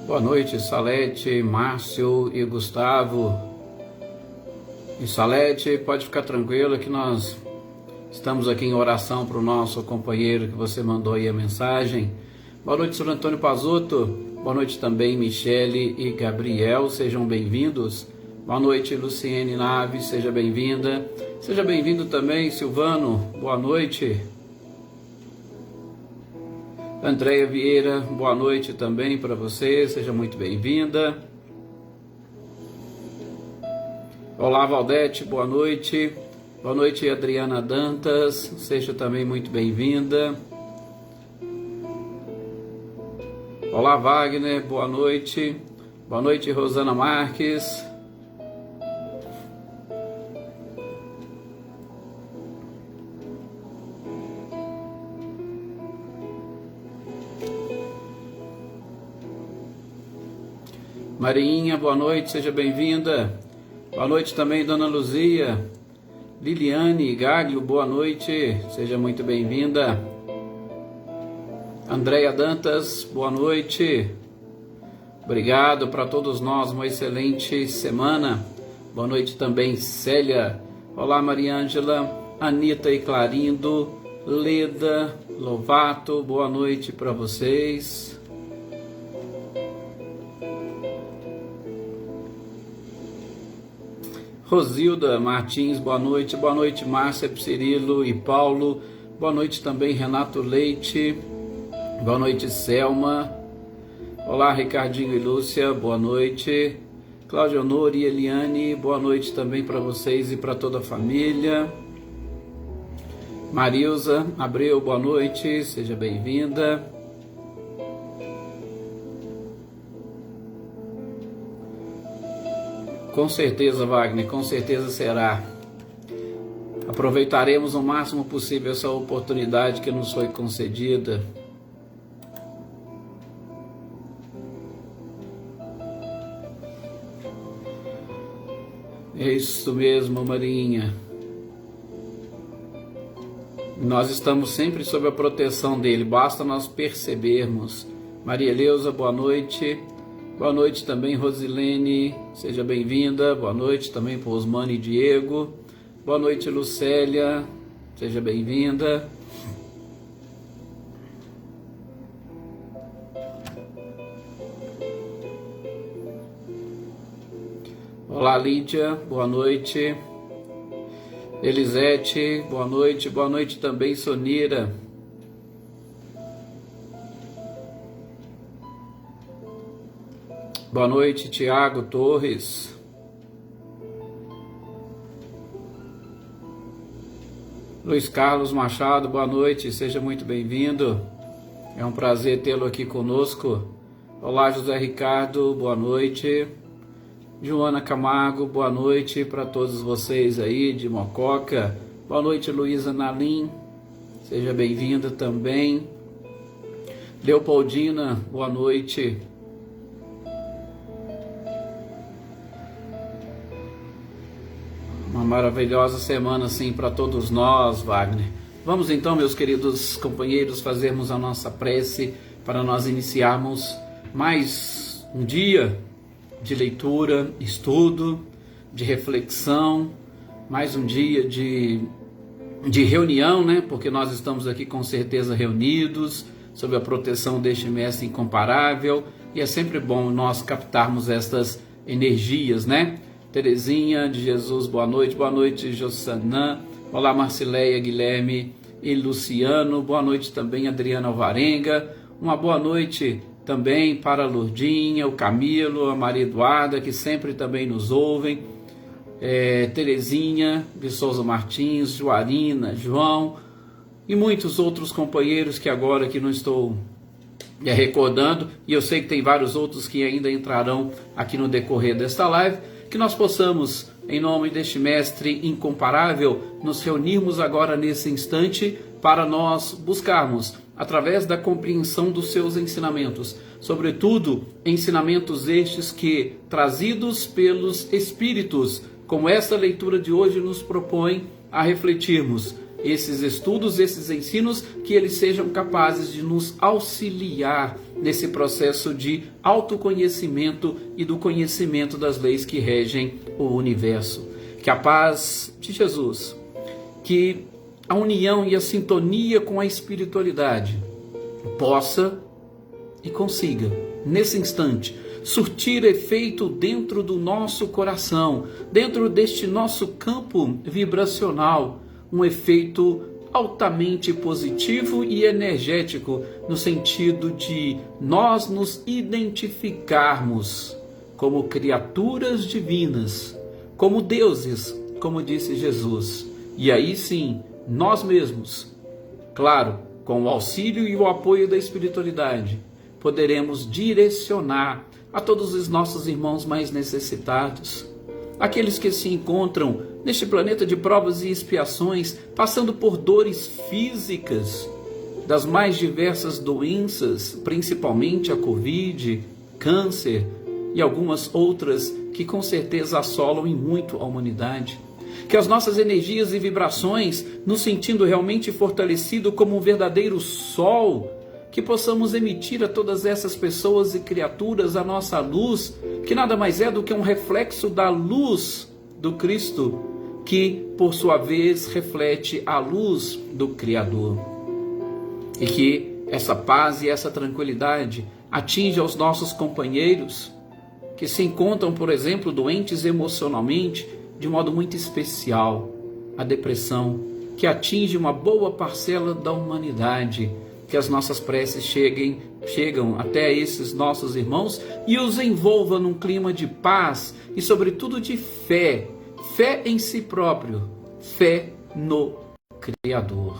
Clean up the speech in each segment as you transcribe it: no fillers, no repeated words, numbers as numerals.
Boa noite, Salete, Márcio e Gustavo. E Salete, pode ficar tranquilo que nós estamos aqui em oração para o nosso companheiro que você mandou aí a mensagem. Boa noite, Sr. Antônio Pazotto. Boa noite também, Michele e Gabriel, sejam bem-vindos. Boa noite, Luciene Naves, seja bem-vinda. Seja bem-vindo também, Silvano, boa noite. Andréia Vieira, boa noite também para você, seja muito bem-vinda. Olá, Valdete, boa noite. Boa noite, Adriana Dantas, seja também muito bem-vinda. Olá, Wagner, boa noite. Boa noite, Rosana Marques. Marinha, boa noite, seja bem-vinda. Boa noite também, Dona Luzia. Liliane Gaglio, boa noite, seja muito bem-vinda. Andréia Dantas, boa noite. Obrigado para todos nós, uma excelente semana. Boa noite também, Célia. Olá, Mariângela, Anita e Clarindo, Leda, Lovato, boa noite para vocês. Rosilda Martins, boa noite. Boa noite, Márcia, Cirilo e Paulo. Boa noite também, Renato Leite. Boa noite, Selma. Olá, Ricardinho e Lúcia, boa noite. Cláudia Honor e Eliane, boa noite também para vocês e para toda a família. Marilza Abreu, boa noite, seja bem-vinda. Com certeza, Wagner, com certeza será. Aproveitaremos o máximo possível essa oportunidade que nos foi concedida. É isso mesmo, Marinha. Nós estamos sempre sob a proteção dele, basta nós percebermos. Maria Eleusa, boa noite. Boa noite também, Rosilene, seja bem-vinda. Boa noite também para Osmane e Diego. Boa noite, Lucélia, seja bem-vinda. Olá, Lídia, boa noite. Elisete, boa noite. Boa noite também, Sonira. Boa noite, Tiago Torres. Luiz Carlos Machado, boa noite, seja muito bem-vindo. É um prazer tê-lo aqui conosco. Olá, José Ricardo, boa noite. Joana Camargo, boa noite para todos vocês aí de Mococa. Boa noite, Luísa Nalim, seja bem-vinda também. Leopoldina, boa noite. Uma maravilhosa semana, sim, para todos nós, Wagner. Vamos então, meus queridos companheiros, fazermos a nossa prece para nós iniciarmos mais um dia de leitura, estudo, de reflexão, mais um dia de reunião, né? Porque nós estamos aqui com certeza reunidos, sob a proteção deste mestre incomparável, e é sempre bom nós captarmos estas energias, né? Terezinha de Jesus, boa noite, Jossanã, olá, Marcileia, Guilherme e Luciano, boa noite também, Adriana Alvarenga, uma boa noite também para a Lourdinha, o Camilo, a Maria Eduarda, que sempre também nos ouvem, Terezinha de Souza Martins, Joarina, João e muitos outros companheiros que agora que não estou recordando, e eu sei que tem vários outros que ainda entrarão aqui no decorrer desta live. Que nós possamos, em nome deste mestre incomparável, nos reunirmos agora nesse instante para nós buscarmos, através da compreensão dos seus ensinamentos, sobretudo ensinamentos estes que, trazidos pelos Espíritos, como esta leitura de hoje nos propõe a refletirmos, esses estudos, esses ensinos, que eles sejam capazes de nos auxiliar nesse processo de autoconhecimento e do conhecimento das leis que regem o universo. Que a paz de Jesus, que a união e a sintonia com a espiritualidade possa e consiga, nesse instante, surtir efeito dentro do nosso coração, dentro deste nosso campo vibracional, um efeito altamente positivo e energético, no sentido de nós nos identificarmos como criaturas divinas, como deuses, como disse Jesus. E aí sim, nós mesmos, claro, com o auxílio e o apoio da espiritualidade, poderemos direcionar a todos os nossos irmãos mais necessitados, aqueles que se encontram neste planeta de provas e expiações, passando por dores físicas, das mais diversas doenças, principalmente a Covid, câncer e algumas outras que com certeza assolam e muito a humanidade. Que as nossas energias e vibrações, nos sentindo realmente fortalecido como um verdadeiro sol, que possamos emitir a todas essas pessoas e criaturas a nossa luz, que nada mais é do que um reflexo da luz do Cristo, que por sua vez reflete a luz do Criador. E que essa paz e essa tranquilidade atinja os nossos companheiros que se encontram, por exemplo, doentes emocionalmente, de modo muito especial, a depressão, que atinge uma boa parcela da humanidade. Que as nossas preces chegam até esses nossos irmãos e os envolva num clima de paz e, sobretudo, de fé. Fé em si próprio, fé no Criador.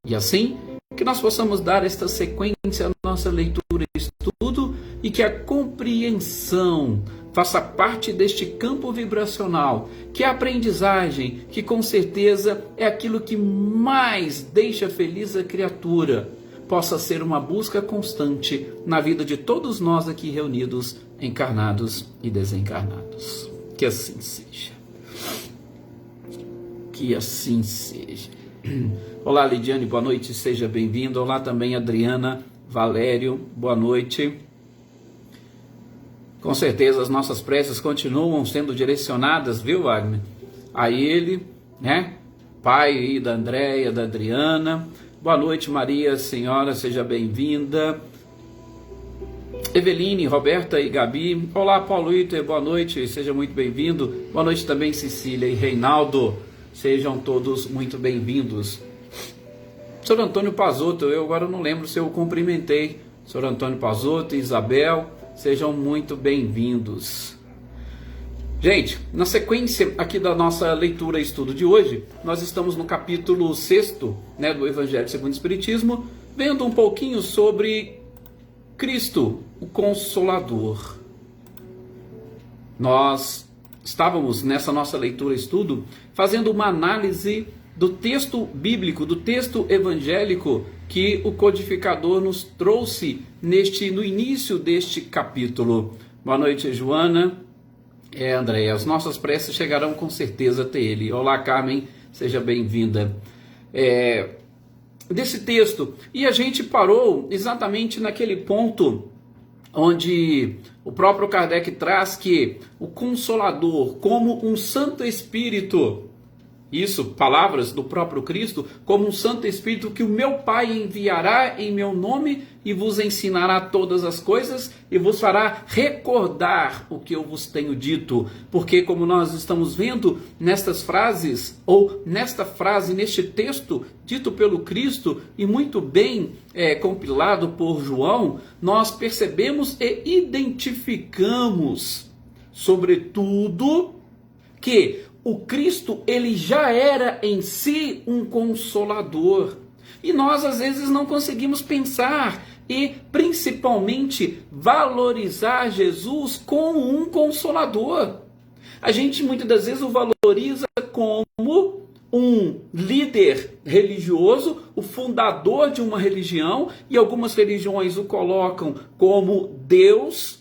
E assim, que nós possamos dar esta sequência à nossa leitura e estudo e que a compreensão faça parte deste campo vibracional, que a aprendizagem, que com certeza é aquilo que mais deixa feliz a criatura, possa ser uma busca constante na vida de todos nós aqui reunidos, encarnados e desencarnados. Que assim seja. Que assim seja. Olá, Lidiane, boa noite, seja bem-vindo. Olá também, Adriana, Valério, boa noite. Com certeza as nossas preces continuam sendo direcionadas, viu, Wagner? A ele, né? Pai da Andréia, da Adriana. Boa noite, Maria, senhora, seja bem-vinda. Eveline, Roberta e Gabi. Olá, Paulo Iter, boa noite, seja muito bem-vindo. Boa noite também, Cecília e Reinaldo. Sejam todos muito bem-vindos. Sr. Antônio Pazotto, eu agora não lembro se eu o cumprimentei. Sr. Antônio Pazotto e Isabel, sejam muito bem-vindos. Gente, na sequência aqui da nossa leitura e estudo de hoje, nós estamos no capítulo 6º, do Evangelho segundo o Espiritismo, vendo um pouquinho sobre Cristo, o Consolador. Nós estávamos nessa nossa leitura e estudo fazendo uma análise do texto bíblico, do texto evangélico que o codificador nos trouxe no início deste capítulo. Boa noite, Joana. André, as nossas preces chegarão com certeza até ele. Olá, Carmen, seja bem-vinda. Desse texto, e a gente parou exatamente naquele ponto onde o próprio Kardec traz que o Consolador, como um Santo Espírito, isso, palavras do próprio Cristo, como um Santo Espírito que o meu Pai enviará em meu nome e vos ensinará todas as coisas e vos fará recordar o que eu vos tenho dito. Porque como nós estamos vendo nestas frases, ou nesta frase, neste texto dito pelo Cristo e muito bem compilado por João, nós percebemos e identificamos, sobretudo, que o Cristo, ele já era em si um consolador. E nós, às vezes, não conseguimos pensar e, principalmente, valorizar Jesus como um consolador. A gente, muitas das vezes, o valoriza como um líder religioso, o fundador de uma religião, e algumas religiões o colocam como Deus,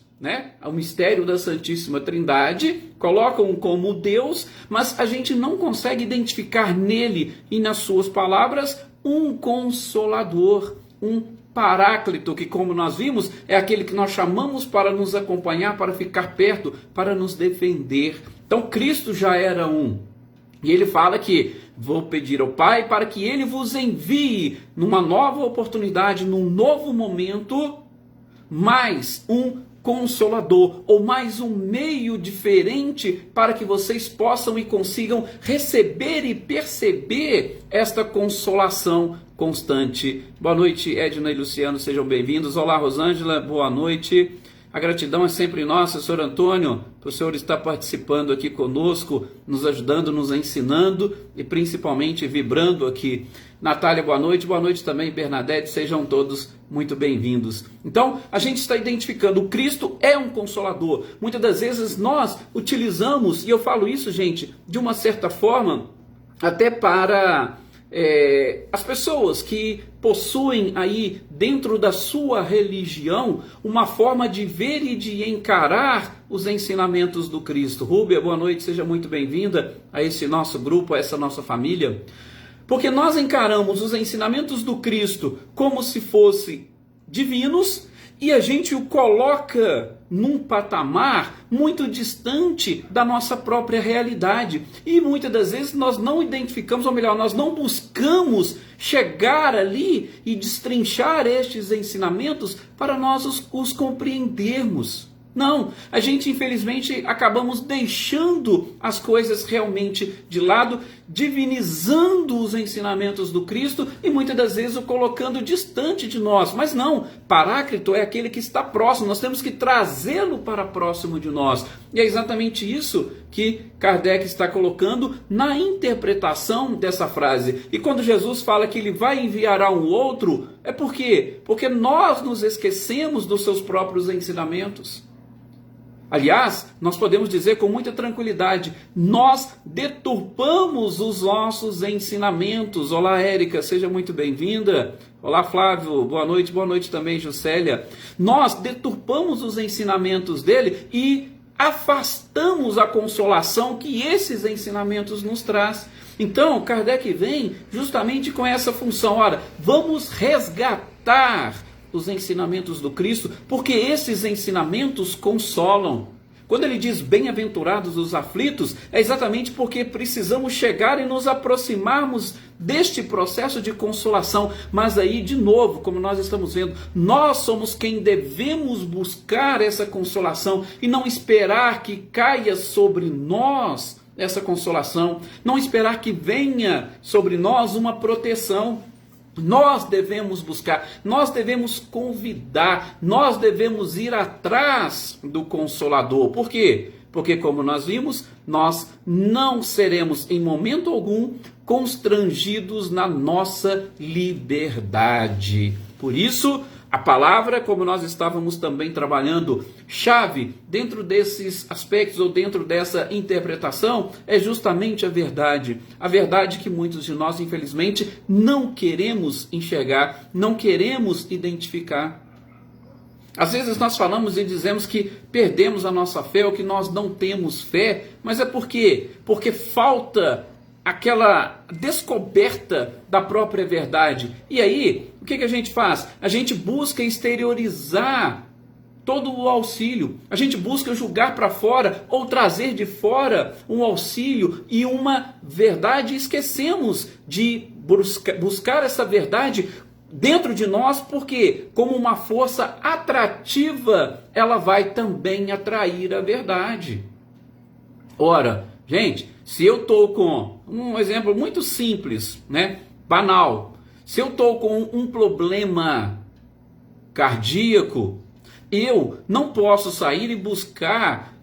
o mistério da Santíssima Trindade, colocam como Deus, mas a gente não consegue identificar nele e nas suas palavras um consolador, um Paráclito, que, como nós vimos, é aquele que nós chamamos para nos acompanhar, para ficar perto, para nos defender. Então Cristo já era um. E ele fala que vou pedir ao Pai para que ele vos envie numa nova oportunidade, num novo momento, mais um Consolador, ou mais um meio diferente para que vocês possam e consigam receber e perceber esta consolação constante. Boa noite, Edna e Luciano, sejam bem-vindos. Olá, Rosângela, boa noite. A gratidão é sempre nossa, Sr. Antônio, por o senhor estar participando aqui conosco, nos ajudando, nos ensinando e principalmente vibrando aqui. Natália, boa noite também, Bernadette, sejam todos muito bem-vindos. Então, a gente está identificando, o Cristo é um consolador. Muitas das vezes nós utilizamos, e eu falo isso, gente, de uma certa forma, até para as pessoas que possuem aí dentro da sua religião uma forma de ver e de encarar os ensinamentos do Cristo. Rúbia, boa noite, seja muito bem-vinda a esse nosso grupo, a essa nossa família. Porque nós encaramos os ensinamentos do Cristo como se fossem divinos e a gente o coloca num patamar muito distante da nossa própria realidade. E muitas das vezes nós não identificamos, ou melhor, nós não buscamos chegar ali e destrinchar estes ensinamentos para nós os compreendermos. Não, a gente infelizmente acabamos deixando as coisas realmente de lado, divinizando os ensinamentos do Cristo e muitas das vezes o colocando distante de nós. Mas não, Paráclito é aquele que está próximo, nós temos que trazê-lo para próximo de nós. E é exatamente isso que Kardec está colocando na interpretação dessa frase. E quando Jesus fala que ele vai enviar a um outro, é por quê? Porque nós nos esquecemos dos seus próprios ensinamentos. Aliás, nós podemos dizer com muita tranquilidade, nós deturpamos os nossos ensinamentos. Olá, Érica, seja muito bem-vinda. Olá, Flávio, boa noite também, Juscelia. Nós deturpamos os ensinamentos dele e afastamos a consolação que esses ensinamentos nos traz. Então, Kardec vem justamente com essa função. Ora, vamos resgatar os ensinamentos do Cristo, porque esses ensinamentos consolam. Quando ele diz bem-aventurados os aflitos, é exatamente porque precisamos chegar e nos aproximarmos deste processo de consolação. Mas aí, de novo, como nós estamos vendo, nós somos quem devemos buscar essa consolação e não esperar que caia sobre nós essa consolação, não esperar que venha sobre nós uma proteção. Nós devemos buscar, nós devemos convidar, nós devemos ir atrás do Consolador. Por quê? Porque, como nós vimos, nós não seremos em momento algum constrangidos na nossa liberdade. Por isso, a palavra, como nós estávamos também trabalhando, chave dentro desses aspectos ou dentro dessa interpretação é justamente a verdade. A verdade que muitos de nós, infelizmente, não queremos enxergar, não queremos identificar. Às vezes nós falamos e dizemos que perdemos a nossa fé ou que nós não temos fé, mas é por quê? Porque falta aquela descoberta da própria verdade. E aí, o que a gente faz? A gente busca exteriorizar todo o auxílio. A gente busca julgar para fora ou trazer de fora um auxílio e uma verdade. Esquecemos de buscar essa verdade dentro de nós, porque como uma força atrativa, ela vai também atrair a verdade. Ora, gente, se eu estou com um exemplo muito simples, né, banal, se eu estou com um problema cardíaco, eu não posso sair e buscar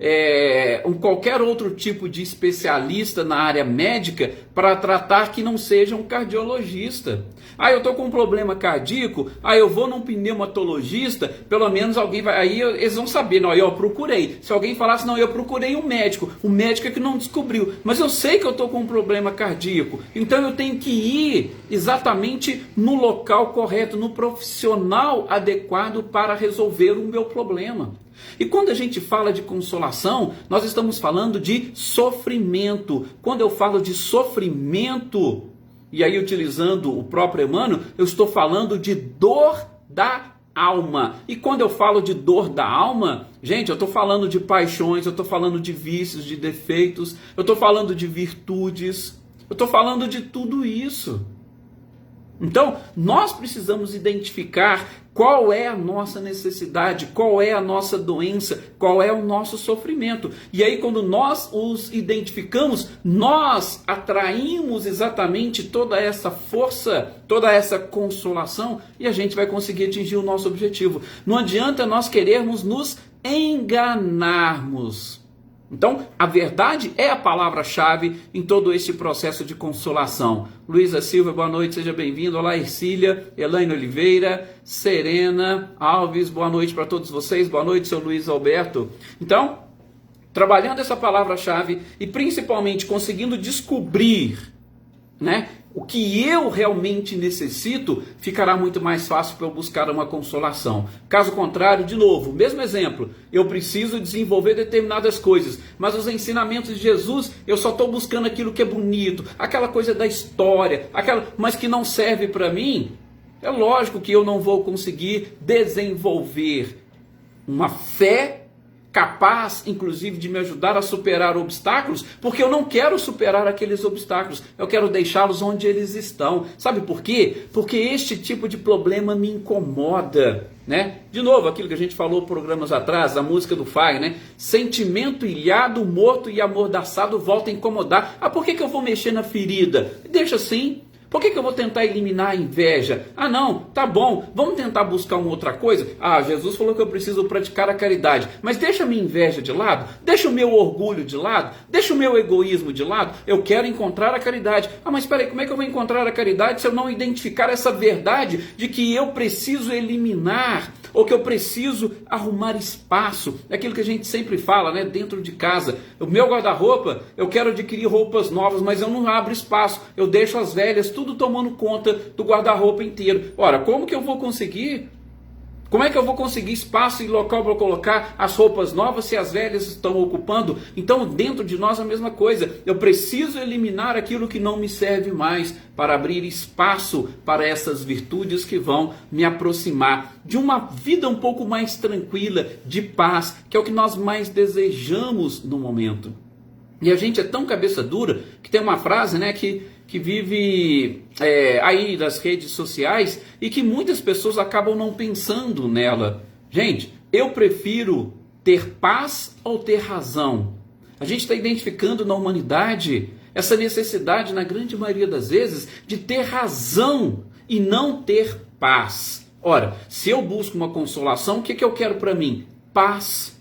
qualquer outro tipo de especialista na área médica para tratar que não seja um cardiologista. Eu estou com um problema cardíaco, eu vou num pneumatologista, pelo menos alguém vai, aí eles vão saber, não, eu procurei. Se alguém falasse, não, eu procurei um médico, o médico é que não descobriu, mas eu sei que eu estou com um problema cardíaco, então eu tenho que ir exatamente no local correto, no profissional adequado para resolver o meu problema. E quando a gente fala de consolação, nós estamos falando de sofrimento. Quando eu falo de sofrimento, e aí utilizando o próprio Emmanuel, eu estou falando de dor da alma. E quando eu falo de dor da alma, gente, eu estou falando de paixões, eu estou falando de vícios, de defeitos, eu estou falando de virtudes, eu estou falando de tudo isso. Então, nós precisamos identificar qual é a nossa necessidade, qual é a nossa doença, qual é o nosso sofrimento. E aí, quando nós os identificamos, nós atraímos exatamente toda essa força, toda essa consolação, e a gente vai conseguir atingir o nosso objetivo. Não adianta nós querermos nos enganarmos. Então, a verdade é a palavra-chave em todo este processo de consolação. Luísa Silva, boa noite, seja bem-vindo. Olá, Ercília, Elaine Oliveira, Serena Alves, boa noite para todos vocês. Boa noite, seu Luiz Alberto. Então, trabalhando essa palavra-chave e principalmente conseguindo descobrir, né, o que eu realmente necessito, ficará muito mais fácil para eu buscar uma consolação. Caso contrário, de novo, mesmo exemplo, eu preciso desenvolver determinadas coisas, mas os ensinamentos de Jesus, eu só estou buscando aquilo que é bonito, aquela coisa da história, mas que não serve para mim. É lógico que eu não vou conseguir desenvolver uma fé capaz, inclusive, de me ajudar a superar obstáculos, porque eu não quero superar aqueles obstáculos, eu quero deixá-los onde eles estão. Sabe por quê? Porque este tipo de problema me incomoda, né? De novo, aquilo que a gente falou programas atrás, a música do Fire, né? Sentimento ilhado, morto e amordaçado volta a incomodar. Ah, por que eu vou mexer na ferida? Deixa assim. Por que eu vou tentar eliminar a inveja? Ah, não, tá bom, vamos tentar buscar uma outra coisa? Ah, Jesus falou que eu preciso praticar a caridade, mas deixa a minha inveja de lado, deixa o meu orgulho de lado, deixa o meu egoísmo de lado, eu quero encontrar a caridade. Ah, mas espera aí, como é que eu vou encontrar a caridade se eu não identificar essa verdade de que eu preciso eliminar, ou que eu preciso arrumar espaço? É aquilo que a gente sempre fala, né, dentro de casa. O meu guarda-roupa, eu quero adquirir roupas novas, mas eu não abro espaço, eu deixo as velhas tudo tomando conta do guarda-roupa inteiro. Ora, como que eu vou conseguir? Como é que eu vou conseguir espaço e local para colocar as roupas novas se as velhas estão ocupando? Então, dentro de nós a mesma coisa. Eu preciso eliminar aquilo que não me serve mais para abrir espaço para essas virtudes que vão me aproximar de uma vida um pouco mais tranquila, de paz, que é o que nós mais desejamos no momento. E a gente é tão cabeça dura que tem uma frase, né, que vive aí das redes sociais e que muitas pessoas acabam não pensando nela. Gente, eu prefiro ter paz ou ter razão? A gente está identificando na humanidade essa necessidade, na grande maioria das vezes, de ter razão e não ter paz. Ora, se eu busco uma consolação, o que eu quero para mim? Paz.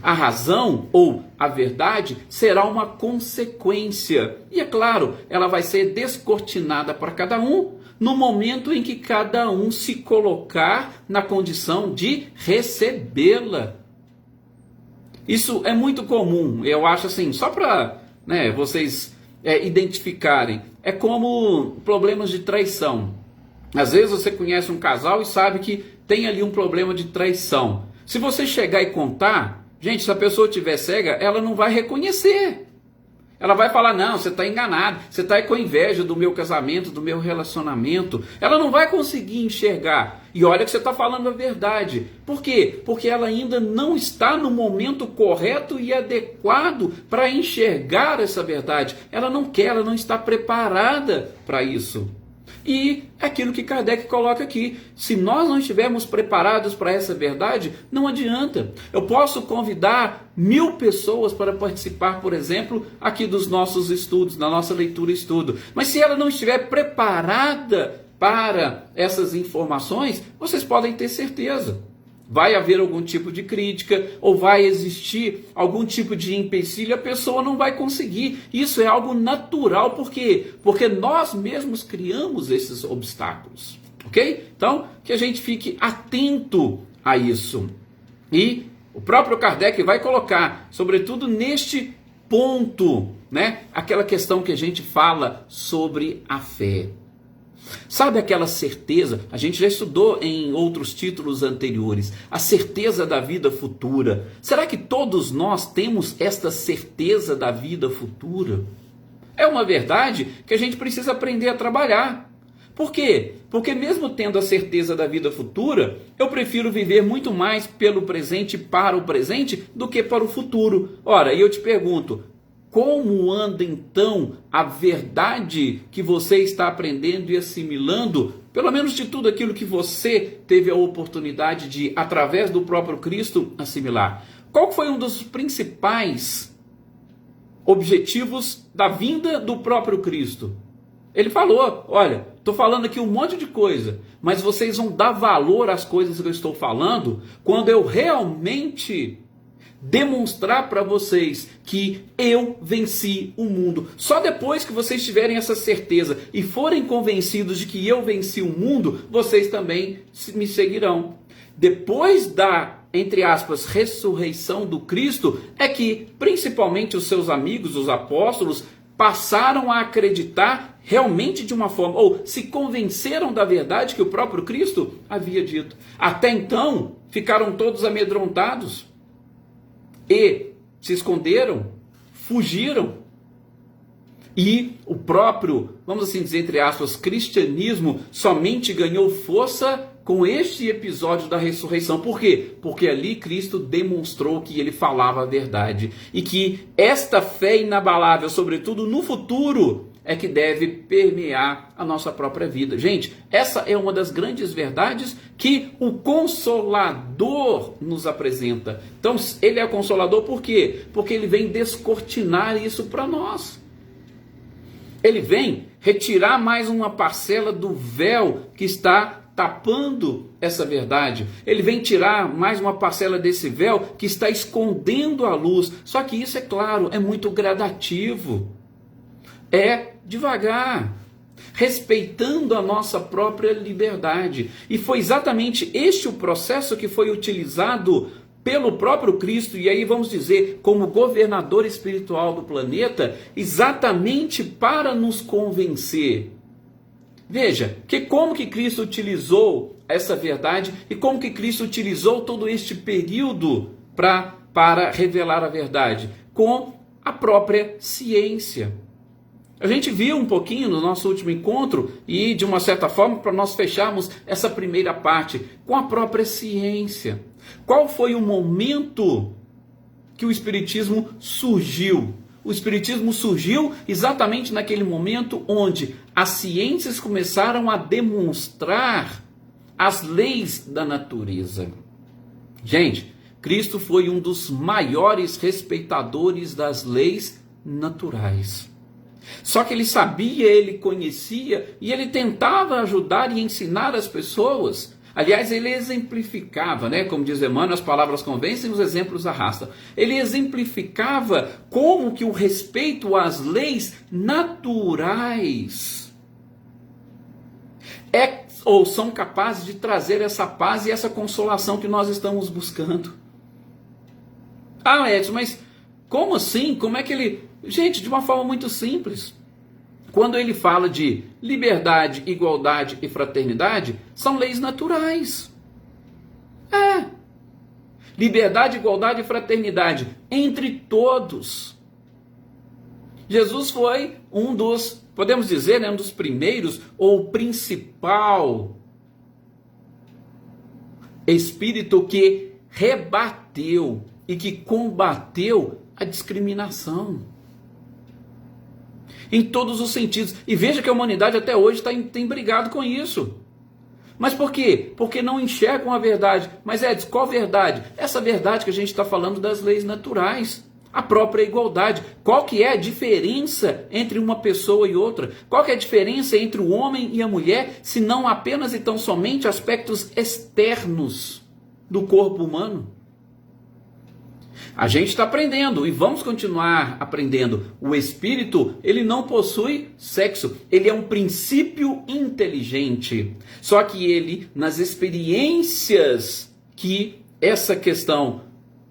A razão ou a verdade será uma consequência. E é claro, ela vai ser descortinada para cada um no momento em que cada um se colocar na condição de recebê-la. Isso é muito comum, eu acho assim, só para vocês identificarem. É como problemas de traição. Às vezes você conhece um casal e sabe que tem ali um problema de traição. Se você chegar e contar, gente, se a pessoa estiver cega, ela não vai reconhecer. Ela vai falar, não, você está enganado, você está com inveja do meu casamento, do meu relacionamento. Ela não vai conseguir enxergar. E olha que você está falando a verdade. Por quê? Porque ela ainda não está no momento correto e adequado para enxergar essa verdade. Ela não quer, ela não está preparada para isso. E é aquilo que Kardec coloca aqui. Se nós não estivermos preparados para essa verdade, não adianta. Eu posso convidar 1000 pessoas para participar, por exemplo, aqui dos nossos estudos, da nossa leitura e estudo. Mas se ela não estiver preparada para essas informações, vocês podem ter certeza. Vai haver algum tipo de crítica, ou vai existir algum tipo de empecilho, a pessoa não vai conseguir. Isso é algo natural, por quê? Porque nós mesmos criamos esses obstáculos, ok? Então, que a gente fique atento a isso. E o próprio Kardec vai colocar, sobretudo neste ponto, né? Aquela questão que a gente fala sobre a fé. Sabe aquela certeza, a gente já estudou em outros títulos anteriores, a certeza da vida futura. Será que todos nós temos esta certeza da vida futura? É uma verdade que a gente precisa aprender a trabalhar. Por quê? Porque mesmo tendo a certeza da vida futura, eu prefiro viver muito mais pelo presente, para o presente, do que para o futuro. Ora, e eu te pergunto, como anda então a verdade que você está aprendendo e assimilando, pelo menos de tudo aquilo que você teve a oportunidade de, através do próprio Cristo, assimilar? Qual foi um dos principais objetivos da vinda do próprio Cristo? Ele falou, olha, estou falando aqui um monte de coisa, mas vocês vão dar valor às coisas que eu estou falando quando eu realmente demonstrar para vocês que eu venci o mundo. Só depois que vocês tiverem essa certeza e forem convencidos de que eu venci o mundo, vocês também me seguirão. Depois da, entre aspas, ressurreição do Cristo, é que principalmente os seus amigos, os apóstolos, passaram a acreditar realmente de uma forma, ou se convenceram da verdade que o próprio Cristo havia dito. Até então, ficaram todos amedrontados e se esconderam, fugiram. E o próprio, vamos assim dizer, entre aspas, cristianismo somente ganhou força com este episódio da ressurreição. Por quê? Porque ali Cristo demonstrou que ele falava a verdade. E que esta fé inabalável, sobretudo no futuro, é que deve permear a nossa própria vida. Gente, essa é uma das grandes verdades que o Consolador nos apresenta. Então, ele é Consolador por quê? Porque ele vem descortinar isso para nós. Ele vem retirar mais uma parcela do véu que está tapando essa verdade. Ele vem tirar mais uma parcela desse véu que está escondendo a luz. Só que isso, é claro, é muito gradativo. É devagar, respeitando a nossa própria liberdade. E foi exatamente este o processo que foi utilizado pelo próprio Cristo, e aí vamos dizer, como governador espiritual do planeta, exatamente para nos convencer. Veja, que como que Cristo utilizou essa verdade e como que Cristo utilizou todo este período para revelar a verdade? Com a própria ciência. A gente viu um pouquinho no nosso último encontro e, de uma certa forma, para nós fecharmos essa primeira parte, com a própria ciência. Qual foi o momento que o Espiritismo surgiu? O Espiritismo surgiu exatamente naquele momento onde as ciências começaram a demonstrar as leis da natureza. Gente, Cristo foi um dos maiores respeitadores das leis naturais. Só que ele sabia, ele conhecia e ele tentava ajudar e ensinar as pessoas. Aliás, ele exemplificava, né? Como diz Emmanuel, as palavras convencem, os exemplos arrastam. Ele exemplificava como que o respeito às leis naturais ou são capazes de trazer essa paz e essa consolação que nós estamos buscando. Ah, Edson, mas como assim? Como é que ele... Gente, de uma forma muito simples. Quando ele fala de liberdade, igualdade e fraternidade, são leis naturais. Liberdade, igualdade e fraternidade entre todos. Jesus foi um dos, podemos dizer, né, um dos primeiros ou principal espírito que rebateu e que combateu a discriminação. Em todos os sentidos. E veja que a humanidade até hoje tem brigado com isso. Mas por quê? Porque não enxergam a verdade. Mas Edson, qual verdade? Essa verdade que a gente está falando das leis naturais. A própria igualdade. Qual que é a diferença entre uma pessoa e outra? Qual que é a diferença entre o homem e a mulher, se não apenas e tão somente aspectos externos do corpo humano? A gente está aprendendo e vamos continuar aprendendo. O espírito, ele não possui sexo. Ele é um princípio inteligente. Só que ele, nas experiências que essa questão,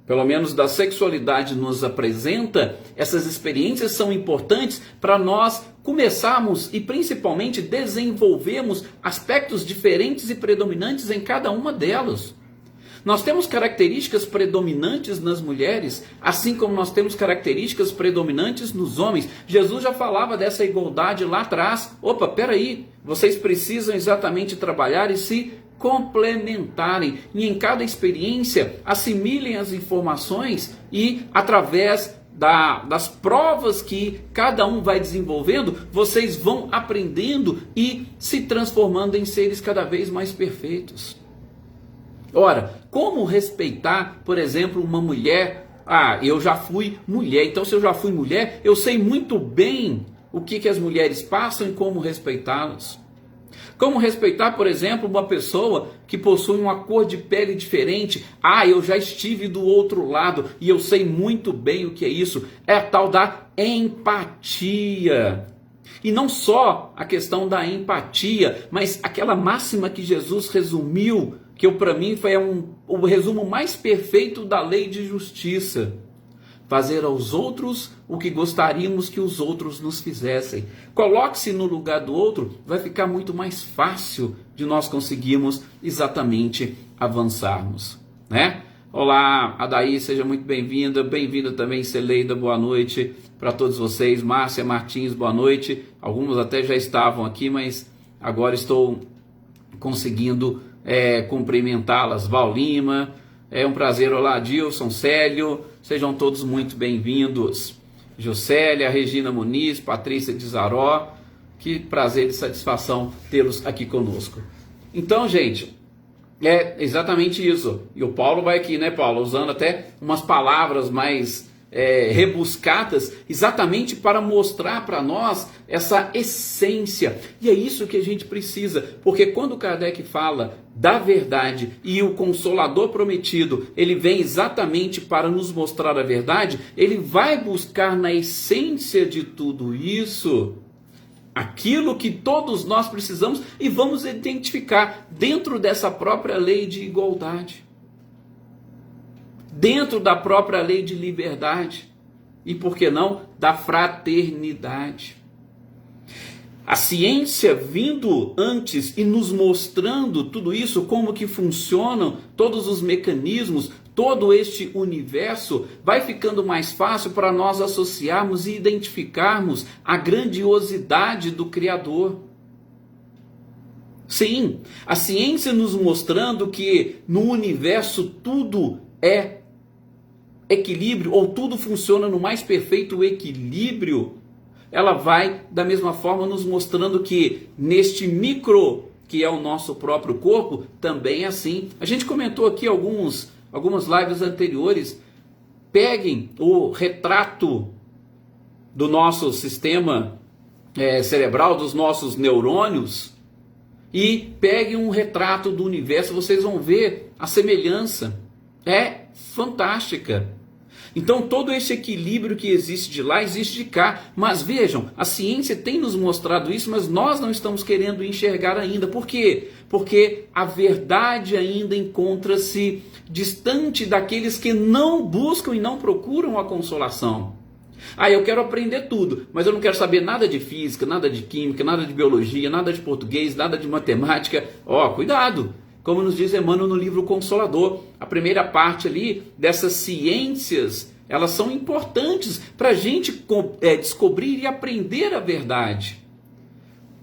pelo menos da sexualidade, nos apresenta, essas experiências são importantes para nós começarmos e principalmente desenvolvermos aspectos diferentes e predominantes em cada uma delas. Nós temos características predominantes nas mulheres, assim como nós temos características predominantes nos homens. Jesus já falava dessa igualdade lá atrás. Opa, peraí, vocês precisam exatamente trabalhar e se complementarem. E em cada experiência, assimilem as informações e, através das provas que cada um vai desenvolvendo, vocês vão aprendendo e se transformando em seres cada vez mais perfeitos. Ora, como respeitar, por exemplo, uma mulher? Eu já fui mulher, então se eu já fui mulher, eu sei muito bem o que as mulheres passam e como respeitá-las. Como respeitar, por exemplo, uma pessoa que possui uma cor de pele diferente? Eu já estive do outro lado e eu sei muito bem o que é isso. É a tal da empatia. E não só a questão da empatia, mas aquela máxima que Jesus resumiu, que para mim foi o resumo mais perfeito da lei de justiça. Fazer aos outros o que gostaríamos que os outros nos fizessem. Coloque-se no lugar do outro, vai ficar muito mais fácil de nós conseguirmos exatamente avançarmos, né? Olá, Adaí, seja muito bem-vinda. Bem-vinda também, Celeida, boa noite para todos vocês. Márcia Martins, boa noite. Alguns até já estavam aqui, mas agora estou conseguindo cumprimentá-las. Val Lima, é um prazer. Olá, Dilson, Célio, sejam todos muito bem-vindos. Jocélia, Regina Muniz, Patrícia de Zaró, que prazer e satisfação tê-los aqui conosco. Então, gente, é exatamente isso. E o Paulo vai aqui, né, Paulo, usando até umas palavras mais rebuscadas, exatamente para mostrar para nós essa essência. E é isso que a gente precisa, porque quando Kardec fala da verdade e o Consolador prometido, ele vem exatamente para nos mostrar a verdade, ele vai buscar na essência de tudo isso aquilo que todos nós precisamos e vamos identificar dentro dessa própria lei de igualdade, dentro da própria lei de liberdade e, por que não, da fraternidade. A ciência vindo antes e nos mostrando tudo isso, como que funcionam todos os mecanismos, todo este universo, vai ficando mais fácil para nós associarmos e identificarmos a grandiosidade do Criador. Sim, a ciência nos mostrando que no universo tudo é equilíbrio, ou tudo funciona no mais perfeito equilíbrio, ela vai da mesma forma nos mostrando que neste micro, que é o nosso próprio corpo, também é assim. A gente comentou aqui algumas lives anteriores. Peguem o retrato do nosso sistema cerebral, dos nossos neurônios, e peguem um retrato do universo, vocês vão ver a semelhança. É fantástica. Então todo esse equilíbrio que existe de lá, existe de cá. Mas vejam, a ciência tem nos mostrado isso, mas nós não estamos querendo enxergar ainda. Por quê? Porque a verdade ainda encontra-se distante daqueles que não buscam e não procuram a consolação. Eu quero aprender tudo, mas eu não quero saber nada de física, nada de química, nada de biologia, nada de português, nada de matemática. Cuidado! Como nos diz Emmanuel no livro Consolador, a primeira parte ali dessas ciências, elas são importantes para a gente descobrir e aprender a verdade.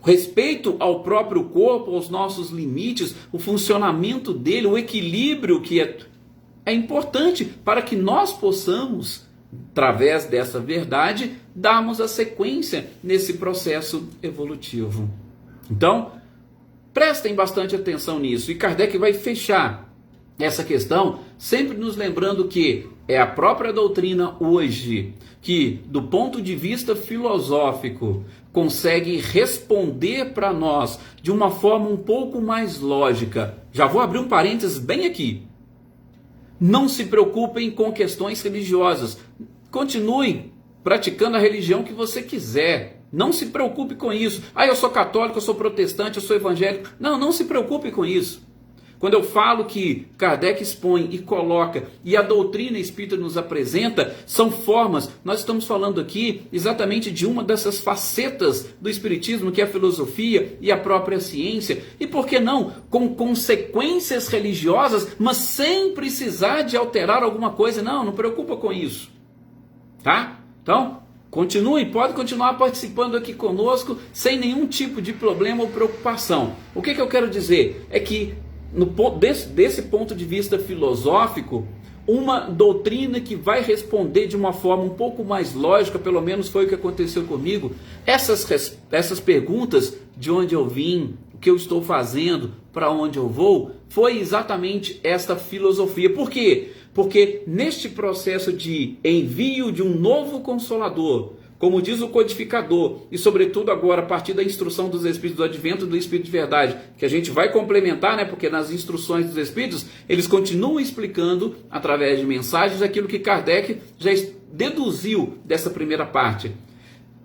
O respeito ao próprio corpo, aos nossos limites, o funcionamento dele, o equilíbrio que é importante para que nós possamos, através dessa verdade, darmos a sequência nesse processo evolutivo. Então, prestem bastante atenção nisso. E Kardec vai fechar essa questão sempre nos lembrando que é a própria doutrina hoje que, do ponto de vista filosófico, consegue responder para nós de uma forma um pouco mais lógica. Já vou abrir um parênteses bem aqui. Não se preocupem com questões religiosas. Continuem praticando a religião que você quiser. Não se preocupe com isso. Eu sou católico, eu sou protestante, eu sou evangélico. Não se preocupe com isso. quando eu falo que Kardec expõe e coloca, e a doutrina espírita nos apresenta, são formas, nós estamos falando aqui exatamente de uma dessas facetas do espiritismo, que é a filosofia e a própria ciência, e por que não, com consequências religiosas, mas sem precisar de alterar alguma coisa. Não preocupa com isso, tá? Então, continue, pode continuar participando aqui conosco sem nenhum tipo de problema ou preocupação. O que eu quero dizer é que, desse ponto de vista filosófico, uma doutrina que vai responder de uma forma um pouco mais lógica, pelo menos foi o que aconteceu comigo, essas perguntas, de onde eu vim, o que eu estou fazendo, para onde eu vou, foi exatamente esta filosofia. Por quê? Porque neste processo de envio de um novo Consolador, como diz o codificador, e sobretudo agora a partir da instrução dos Espíritos, do advento do Espírito de verdade, que a gente vai complementar, né? Porque nas instruções dos Espíritos, eles continuam explicando, através de mensagens, aquilo que Kardec já deduziu dessa primeira parte.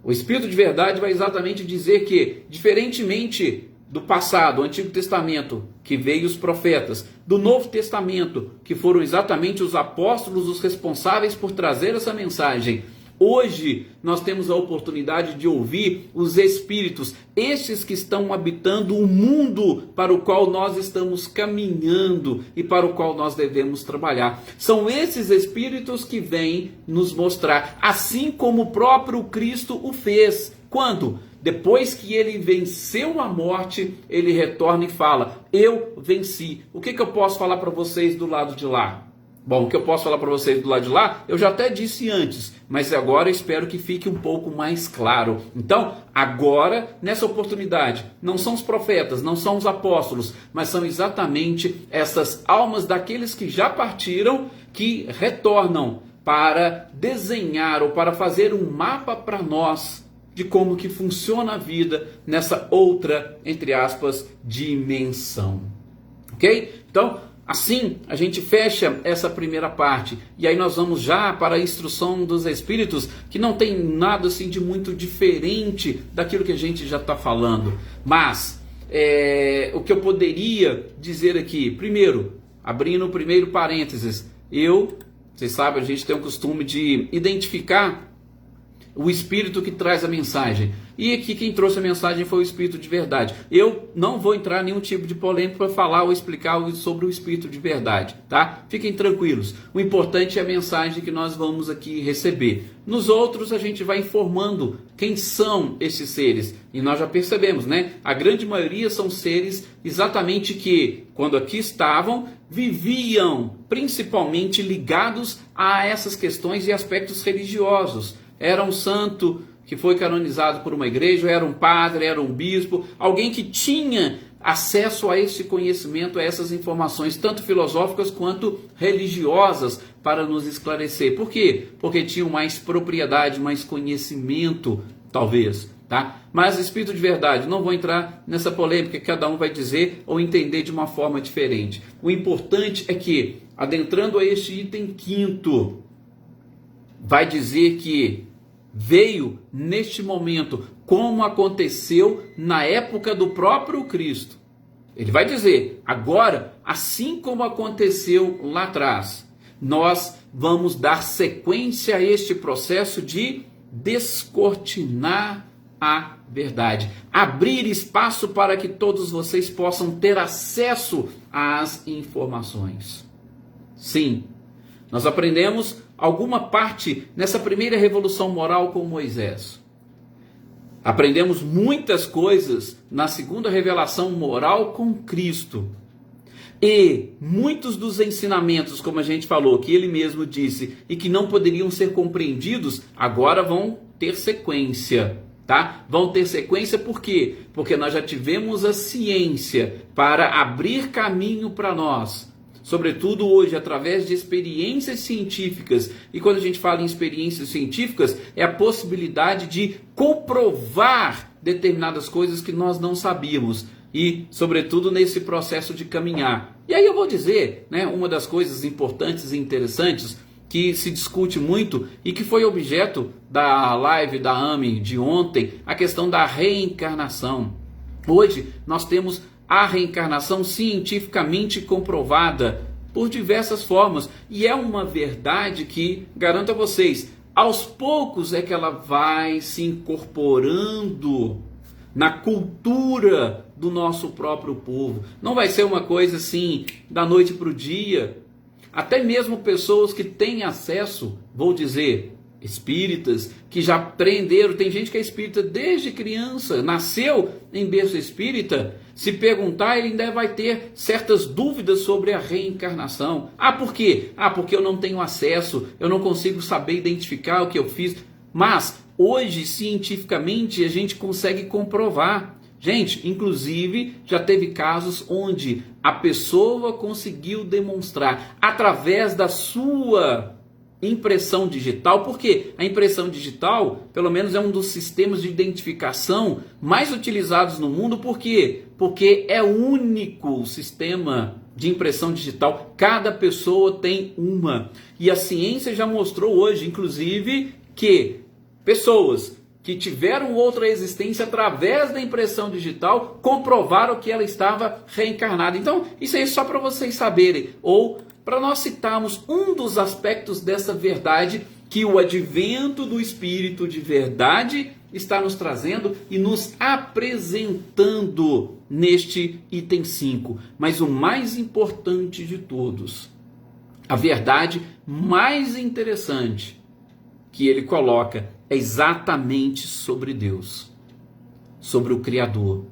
O Espírito de verdade vai exatamente dizer que, diferentemente do passado, o Antigo Testamento, que veio os profetas, do Novo Testamento, que foram exatamente os apóstolos os responsáveis por trazer essa mensagem, hoje nós temos a oportunidade de ouvir os Espíritos, estes que estão habitando o mundo para o qual nós estamos caminhando e para o qual nós devemos trabalhar. São esses Espíritos que vêm nos mostrar, assim como o próprio Cristo o fez. Quando? Depois que ele venceu a morte, ele retorna e fala: eu venci. O que eu posso falar para vocês do lado de lá? Bom, o que eu posso falar para vocês do lado de lá, eu já até disse antes, mas agora eu espero que fique um pouco mais claro. Então, agora, nessa oportunidade, não são os profetas, não são os apóstolos, mas são exatamente essas almas daqueles que já partiram, que retornam para desenhar ou para fazer um mapa para nós de como que funciona a vida nessa outra, entre aspas, dimensão. Ok? Então, assim, a gente fecha essa primeira parte, e aí nós vamos já para a instrução dos Espíritos, que não tem nada assim de muito diferente daquilo que a gente já está falando. Mas, o que eu poderia dizer aqui, primeiro, abrindo o primeiro parênteses, vocês sabem, a gente tem o costume de identificar o Espírito que traz a mensagem. E aqui quem trouxe a mensagem foi o Espírito de verdade. Eu não vou entrar em nenhum tipo de polêmica para falar ou explicar sobre o Espírito de verdade, tá? Fiquem tranquilos. O importante é a mensagem que nós vamos aqui receber. Nos outros a gente vai informando quem são esses seres. E nós já percebemos, né? A grande maioria são seres exatamente que, quando aqui estavam, viviam principalmente ligados a essas questões e aspectos religiosos. Era um santo que foi canonizado por uma igreja, era um padre, era um bispo, alguém que tinha acesso a esse conhecimento, a essas informações, tanto filosóficas quanto religiosas, para nos esclarecer. Por quê? Porque tinham mais propriedade, mais conhecimento, talvez, tá? Mas Espírito de verdade, não vou entrar nessa polêmica, que cada um vai dizer ou entender de uma forma diferente. O importante é que, adentrando a este item 5º, vai dizer que veio neste momento, como aconteceu na época do próprio Cristo. Ele vai dizer, agora, assim como aconteceu lá atrás, nós vamos dar sequência a este processo de descortinar a verdade, abrir espaço para que todos vocês possam ter acesso às informações. Sim, nós aprendemos alguma parte nessa primeira revolução moral com Moisés. Aprendemos muitas coisas na segunda revelação moral com Cristo. E muitos dos ensinamentos, como a gente falou, que ele mesmo disse, e que não poderiam ser compreendidos, agora vão ter sequência, tá? Vão ter sequência por quê? Porque nós já tivemos a ciência para abrir caminho para nós. Sobretudo hoje, através de experiências científicas. E quando a gente fala em experiências científicas, é a possibilidade de comprovar determinadas coisas que nós não sabíamos. E, sobretudo, nesse processo de caminhar. E aí eu vou dizer, né, uma das coisas importantes e interessantes que se discute muito e que foi objeto da live da AME de ontem, a questão da reencarnação. Hoje nós temos a reencarnação cientificamente comprovada por diversas formas. E é uma verdade que, garanto a vocês, aos poucos é que ela vai se incorporando na cultura do nosso próprio povo. Não vai ser uma coisa assim, da noite para o dia. Até mesmo pessoas que têm acesso, vou dizer, espíritas, que já aprenderam, tem gente que é espírita desde criança, nasceu em berço espírita, se perguntar, ele ainda vai ter certas dúvidas sobre a reencarnação. Ah, por quê? Ah, porque eu não tenho acesso, eu não consigo saber identificar o que eu fiz. Mas, hoje, cientificamente, a gente consegue comprovar. Gente, inclusive, já teve casos onde a pessoa conseguiu demonstrar, através da sua impressão digital, porque a impressão digital, pelo menos, é um dos sistemas de identificação mais utilizados no mundo. Por quê? Porque é o único sistema de impressão digital. Cada pessoa tem uma. E a ciência já mostrou hoje, inclusive, que pessoas que tiveram outra existência através da impressão digital comprovaram que ela estava reencarnada. Então, isso aí é só para vocês saberem, ou para nós citarmos um dos aspectos dessa verdade que o advento do Espírito de verdade está nos trazendo e nos apresentando neste item 5. Mas o mais importante de todos, a verdade mais interessante que ele coloca é exatamente sobre Deus, sobre o Criador,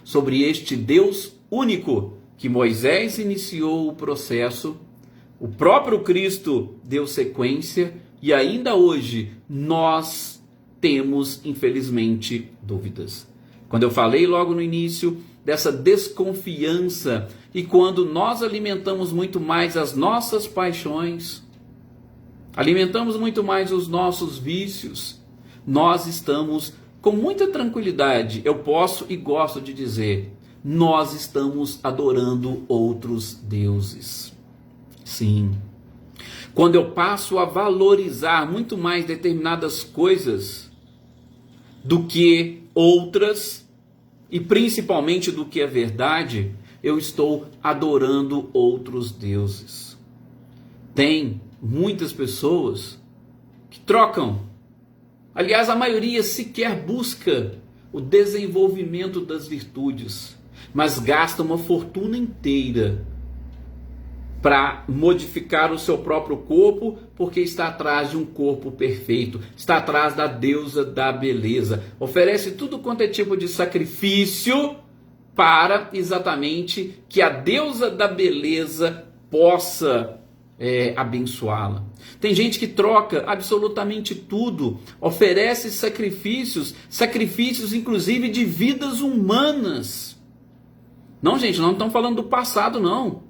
sobre este Deus único que Moisés iniciou o processo, o próprio Cristo deu sequência e ainda hoje nós temos, infelizmente, dúvidas. Quando eu falei logo no início dessa desconfiança e quando nós alimentamos muito mais as nossas paixões, alimentamos muito mais os nossos vícios, nós estamos com muita tranquilidade, eu posso e gosto de dizer, nós estamos adorando outros deuses. Sim. Quando eu passo a valorizar muito mais determinadas coisas do que outras, e principalmente do que a verdade, eu estou adorando outros deuses. Tem muitas pessoas que trocam. Aliás, a maioria sequer busca o desenvolvimento das virtudes, mas gasta uma fortuna inteira para modificar o seu próprio corpo, porque está atrás de um corpo perfeito, está atrás da deusa da beleza. Oferece tudo quanto é tipo de sacrifício para exatamente que a deusa da beleza possa abençoá-la. Tem gente que troca absolutamente tudo, oferece sacrifícios inclusive de vidas humanas. Não, gente, não estamos falando do passado, não.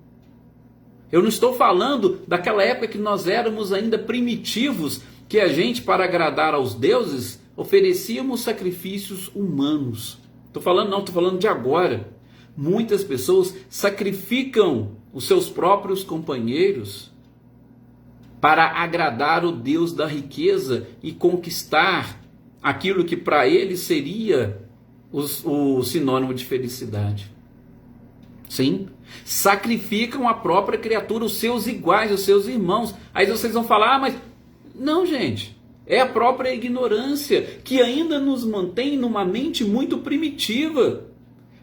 Eu não estou falando daquela época que nós éramos ainda primitivos, que a gente, para agradar aos deuses, oferecíamos sacrifícios humanos. Estou falando de agora. Muitas pessoas sacrificam os seus próprios companheiros para agradar o Deus da riqueza e conquistar aquilo que para eles seria o sinônimo de felicidade. Sim, sacrificam a própria criatura, os seus iguais, os seus irmãos. Aí vocês vão falar, mas não, gente, é a própria ignorância que ainda nos mantém numa mente muito primitiva.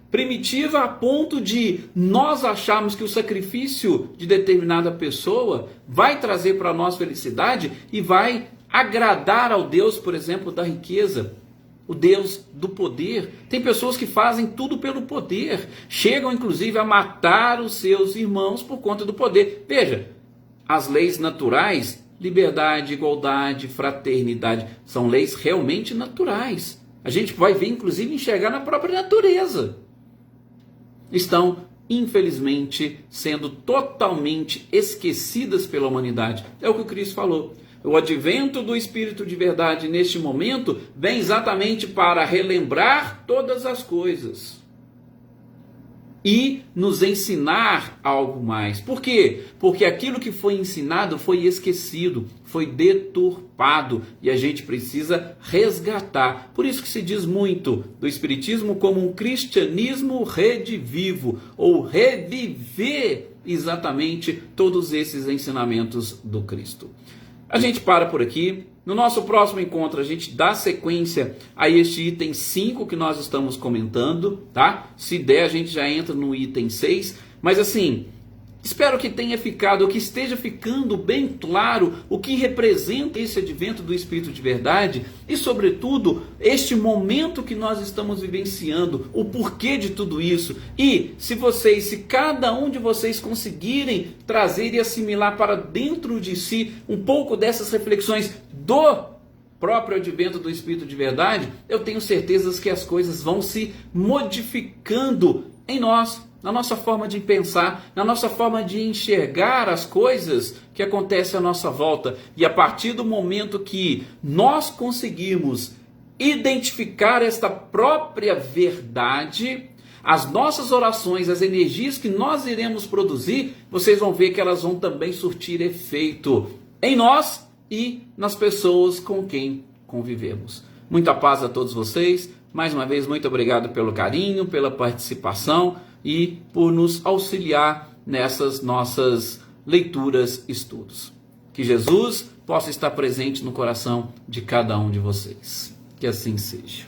Primitiva a ponto de nós acharmos que o sacrifício de determinada pessoa vai trazer para nós felicidade e vai agradar ao Deus, por exemplo, da riqueza, o Deus do poder. Tem pessoas que fazem tudo pelo poder, chegam inclusive a matar os seus irmãos por conta do poder. Veja, as leis naturais, liberdade, igualdade, fraternidade, são leis realmente naturais. A gente vai ver, inclusive, enxergar na própria natureza. Estão, infelizmente, sendo totalmente esquecidas pela humanidade. É o que o Cristo falou. O advento do Espírito de verdade neste momento vem exatamente para relembrar todas as coisas. e nos ensinar algo mais. Por quê? Porque aquilo que foi ensinado foi esquecido, foi deturpado e a gente precisa resgatar. Por isso que se diz muito do Espiritismo como um cristianismo redivivo, ou reviver exatamente todos esses ensinamentos do Cristo. A gente para por aqui. No nosso próximo encontro, a gente dá sequência a este item 5 que nós estamos comentando, tá? Se der, a gente já entra no item 6. Mas assim, espero que tenha ficado, ou que esteja ficando bem claro o que representa esse advento do Espírito de verdade e, sobretudo, este momento que nós estamos vivenciando, o porquê de tudo isso. E se cada um de vocês conseguirem trazer e assimilar para dentro de si um pouco dessas reflexões do próprio advento do Espírito de verdade, eu tenho certeza que as coisas vão se modificando em nós, na nossa forma de pensar, na nossa forma de enxergar as coisas que acontecem à nossa volta. E a partir do momento que nós conseguimos identificar esta própria verdade, as nossas orações, as energias que nós iremos produzir, vocês vão ver que elas vão também surtir efeito em nós e nas pessoas com quem convivemos. Muita paz a todos vocês. Mais uma vez, muito obrigado pelo carinho, pela participação e por nos auxiliar nessas nossas leituras e estudos. Que Jesus possa estar presente no coração de cada um de vocês. Que assim seja.